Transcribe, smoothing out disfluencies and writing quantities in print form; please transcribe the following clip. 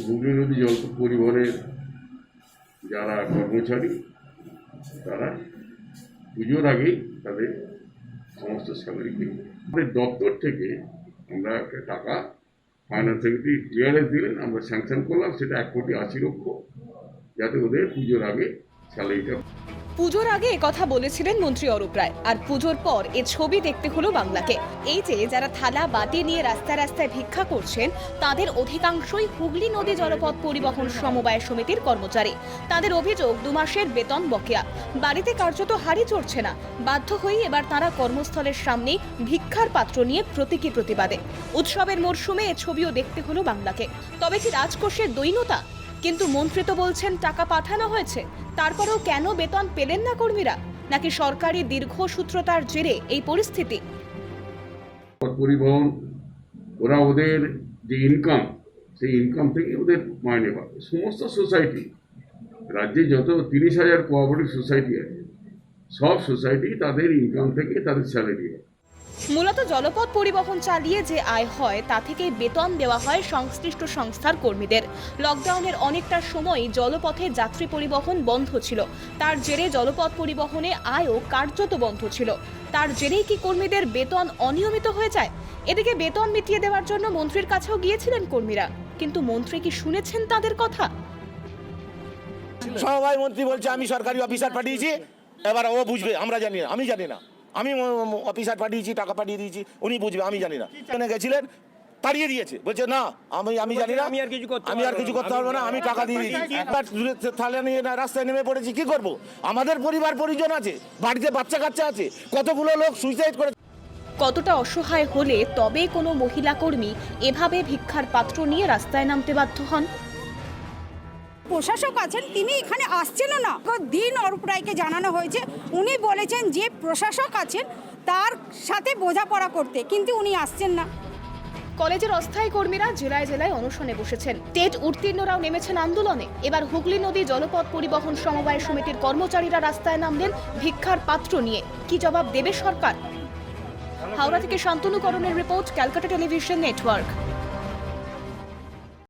হুগলি নদী জল পরিবহনের যারা কর্মচারী তারা পুজোর আগেই তাদের সমস্ত স্যালারি পেয়ে আমাদের দপ্তর থেকে আমরা একটা টাকা ফাইন্যান্স সেক্রেটারি ক্লিয়ারেন্স দিলেন, আমরা স্যাংশন করলাম, সেটা 1,80,00,000 যাতে ওদের পুজোর আগে স্যালারিটা। পুজোর আগে একথা বলেছিলেন মন্ত্রী অরূপ রায়, আর পুজোর পর এ ছবি দেখতে হলো বাংলাকে। এই যে যারা থালা বাটি নিয়ে রাস্তায় রাস্তায় ভিক্ষা করছেন তাদের অধিকাংশই হুগলি নদী জলপথ পরিবহন সমবায় সমিতির কর্মচারী। তাদের অভিযোগ 2 মাসের বেতন বকেয়া, বাড়িতে কার্যত হাড়ি চড়ছে না। বাধ্য হয়ে এবার তারা কর্মস্থলের সামনে ভিক্ষার পাত্র নিয়ে প্রতীকী প্রতিবাদে। উৎসবের মরশুমে এ ছবিও দেখতে হলো বাংলাকে। তবে কি রাজকোষের দৈন্যতা? কিন্তু মন্ত্রী তো বলছেন টাকা পাঠানো হয়েছে, তারপরেও কেন বেতন পেলেন না কর্মীরা? নাকি সরকারি দীর্ঘসূত্রতার জেরে এই পরিস্থিতি? পরিবহন ওরা ওদের যে ইনকাম, সেই ইনকাম থেকে ওদের মাইনে পাবে। সমস্ত সোসাইটি, রাজ্যে যত 30,000 কোঅপারেটিভ সোসাইটি আছে, সব সোসাইটি তাদের ইনকাম থেকে তাদের স্যালারি হয়। মূলত জলপথ পরিবহন চালিয়ে যে আয় হয় তা থেকে বেতন দেওয়া হয় সংশ্লিষ্ট সংস্থার কর্মীদের। লকডাউনের অনেকটা সময় জলপথে যাত্রী পরিবহন বন্ধ ছিল, তার জেরে জলপথ পরিবহনে আয়ও কার্যত বন্ধ ছিল। তার জেরেই কি কর্মীদের বেতন অনিয়মিত হয়ে যায়? এদিকে বেতন মিটিয়ে দেওয়ার জন্য মন্ত্রীর কাছেও গিয়েছিলেন কর্মীরা, কিন্তু মন্ত্রী কি শুনেছেন তাদের কথা? সবাই মন্ত্রী বলছে আমি সরকারি অফিসার পাঠিয়েছি, এবার ও বুঝবে, আমরা জানি না, আমি জানি না, আমি অফিসার পাঠিয়েছি, টাকা পাঠিয়ে দিয়েছি, উনি বুঝবে, আমি জানি না। গেছিলেন, তাড়িয়ে দিয়েছে, বলছে না আমি জানি না, আমি আর কিছু করতে পারবো না, আমি টাকা দিয়ে দিয়েছি। থালে নিয়ে রাস্তায় নেমে পড়েছি, কি করব? আমাদের পরিবার পরিজন আছে, বাড়িতে বাচ্চা কাচ্চা আছে, কতগুলো লোক সুইসাইড করে। কতটা অসহায় হলে তবে কোনো মহিলা কর্মী এভাবে ভিক্ষার পাত্র নিয়ে রাস্তায় নামতে বাধ্য হন? প্রশাসক আছেন, তিনি এখানে আসছেনও না। দিন অরূপ রায়কে জানানো হয়েছে, উনি বলেছেন যে প্রশাসক আছেন তার সাথে বোঝাপড়া করতে, কিন্তু উনি আসছেন না। কলেজের অস্থায়ী কর্মীরা জেলায় জেলায় অনশনে বসেছেন, টেট উত্তীর্ণরাও নেমেছেন আন্দোলনে। এবার হুগলি নদী জলপথ পরিবহন সমবায় সমিতির কর্মচারীরা রাস্তায় নামলেন ভিক্ষার পাত্র নিয়ে। কি জবাব দেবে সরকার? হাওড়া থেকে শান্তনু করণের রিপোর্ট, ক্যালকাটা টেলিভিশন নেটওয়ার্ক।